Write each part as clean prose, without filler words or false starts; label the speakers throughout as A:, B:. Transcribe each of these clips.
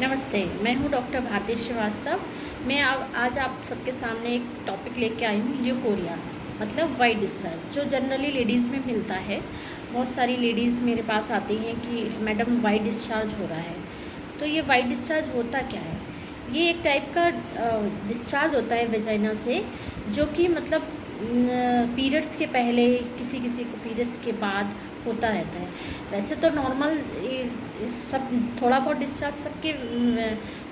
A: नमस्ते, मैं हूँ डॉक्टर भारती श्रीवास्तव। मैं आज आप सबके सामने एक टॉपिक लेके आई हूँ, ल्यूकोरिया मतलब वाइट डिस्चार्ज, जो जनरली लेडीज़ में मिलता है। बहुत सारी लेडीज़ मेरे पास आती हैं कि मैडम वाइट डिस्चार्ज हो रहा है। तो ये वाइट डिस्चार्ज होता क्या है? ये एक टाइप का डिस्चार्ज होता है वेजाइना से, जो कि मतलब पीरियड्स के पहले, किसी किसी को पीरियड्स के बाद होता रहता है। वैसे तो नॉर्मल सब थोड़ा बहुत डिस्चार्ज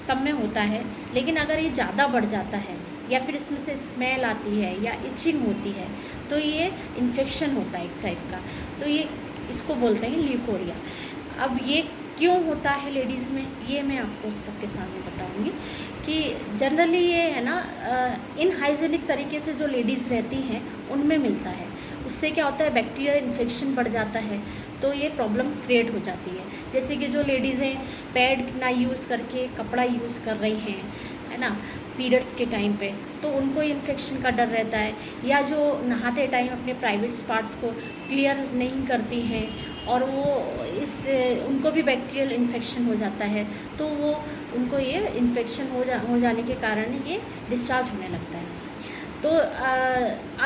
A: सब में होता है, लेकिन अगर ये ज़्यादा बढ़ जाता है या फिर इसमें से स्मेल आती है या इचिंग होती है, तो ये इन्फेक्शन होता है एक टाइप का। तो ये इसको बोलते हैं ल्यूकोरिया। अब ये क्यों होता है लेडीज़ में, ये मैं आपको सबके सामने बताऊंगी कि जनरली ये है ना, इनहाइजीनिक तरीके से जो लेडीज़ रहती हैं उनमें मिलता है। उससे क्या होता है, बैक्टीरियल इन्फेक्शन बढ़ जाता है, तो ये प्रॉब्लम क्रिएट हो जाती है। जैसे कि जो लेडीज़ें पैड ना यूज़ करके कपड़ा यूज़ कर रही हैं, है ना, पीरियड्स के टाइम पे, तो उनको इन्फेक्शन का डर रहता है। या जो नहाते टाइम अपने प्राइवेट पार्ट्स को क्लियर नहीं करती हैं और वो उनको भी बैक्टीरियल इन्फेक्शन हो जाता है, तो वो उनको ये इन्फेक्शन हो जाने के कारण ये डिस्चार्ज होने लगता है। तो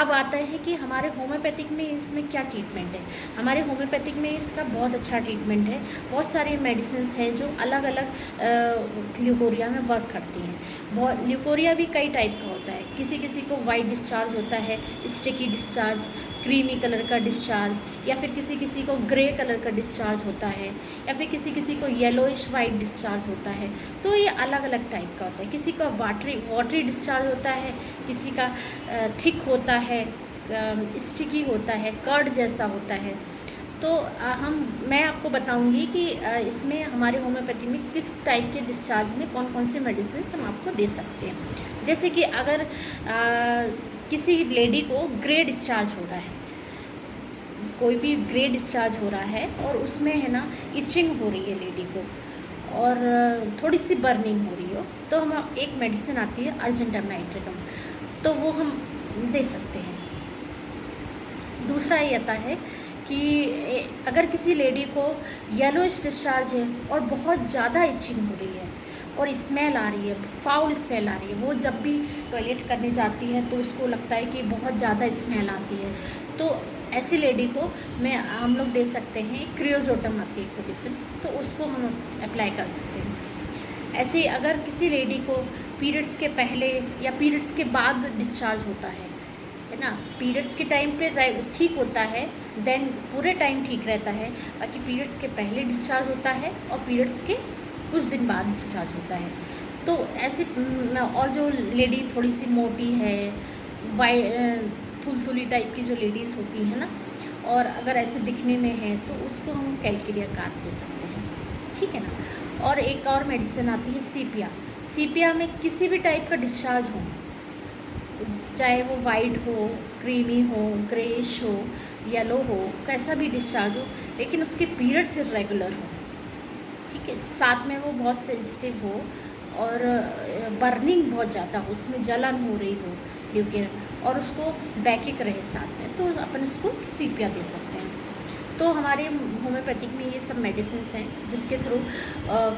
A: अब आता है कि हमारे होम्योपैथिक में इसमें क्या ट्रीटमेंट है। हमारे होम्योपैथिक में इसका बहुत अच्छा ट्रीटमेंट है। बहुत सारी मेडिसिन्स हैं जो अलग अलग ल्यूकोरिया में वर्क करती हैं। बहुत ल्यूकोरिया भी कई टाइप का होता है। किसी किसी को वाइट डिस्चार्ज होता है, स्टिकी डिस्चार्ज, क्रीमी कलर का डिस्चार्ज, या फिर किसी किसी को ग्रे कलर का डिस्चार्ज होता है, या फिर किसी किसी को येलोइश वाइट डिस्चार्ज होता है। तो ये अलग अलग टाइप का होता है। किसी का वाटरी डिस्चार्ज होता है, किसी का थिक होता है, स्टिकी होता है, कर्ड जैसा होता है। तो मैं आपको बताऊंगी कि इसमें हमारे होम्योपैथी में किस टाइप के डिस्चार्ज में कौन कौन से मेडिसिन हम आपको दे सकते हैं। जैसे कि अगर किसी लेडी को ग्रे डिस्चार्ज हो रहा है, कोई भी ग्रे डिस्चार्ज हो रहा है और उसमें है ना इचिंग हो रही है लेडी को, और थोड़ी सी बर्निंग हो रही हो, तो हम एक मेडिसिन आती है अर्जेंटम नाइट्रेटम, तो वो हम दे सकते हैं। दूसरा ये आता है कि अगर किसी लेडी को येलोइश डिस्चार्ज है और बहुत ज़्यादा इचिंग हो रही है और स्मेल आ रही है, फाउल स्मेल आ रही है, वो जब भी टॉयलेट करने जाती है तो उसको लगता है कि बहुत ज़्यादा स्मेल आती है, तो ऐसी लेडी को हम लोग दे सकते हैं क्रियोजोटम आती है मेडिसिन, तो उसको हम अप्लाई कर सकते हैं। ऐसे ही अगर किसी लेडी को पीरियड्स के पहले या पीरियड्स के बाद डिस्चार्ज होता है ना, पीरियड्स के टाइम पे ठीक होता है, देन पूरे टाइम ठीक रहता है, बाकी पीरियड्स के पहले डिस्चार्ज होता है और पीरियड्स के कुछ दिन बाद डिस्चार्ज होता है। तो ऐसे और जो लेडी थोड़ी सी मोटी है, थुलथुली टाइप की जो लेडीज़ होती हैं ना, और अगर ऐसे दिखने में है, तो उसको हम कैल्केरिया कार्ड दे सकते हैं, ठीक है ना। और एक और मेडिसिन आती है सीपिया। सीपिया में किसी भी टाइप का डिस्चार्ज हो, चाहे वो वाइट हो, क्रीमी हो, ग्रेश हो, येलो हो, कैसा भी डिस्चार्ज हो, लेकिन उसके पीरियड्स इरेगुलर हो, ठीक है, साथ में वो बहुत सेंसिटिव हो और बर्निंग बहुत ज़्यादा हो, उसमें जलन हो रही हो ल्यूकेरिया, और उसको बैकिक रहे साथ में, तो अपन उसको सीपिया दे सकते हैं। तो हमारे होम्योपैथिक में ये सब मेडिसिन हैं जिसके थ्रू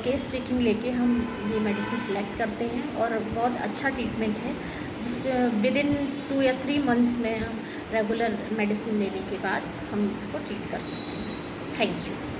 A: केस टेकिंग लेके हम ये मेडिसिन सेलेक्ट करते हैं, और बहुत अच्छा ट्रीटमेंट है, जिस विदिन 2 या 3 मंथ्स में हम रेगुलर मेडिसिन लेने के बाद हम इसको ट्रीट कर सकते हैं। Thank you.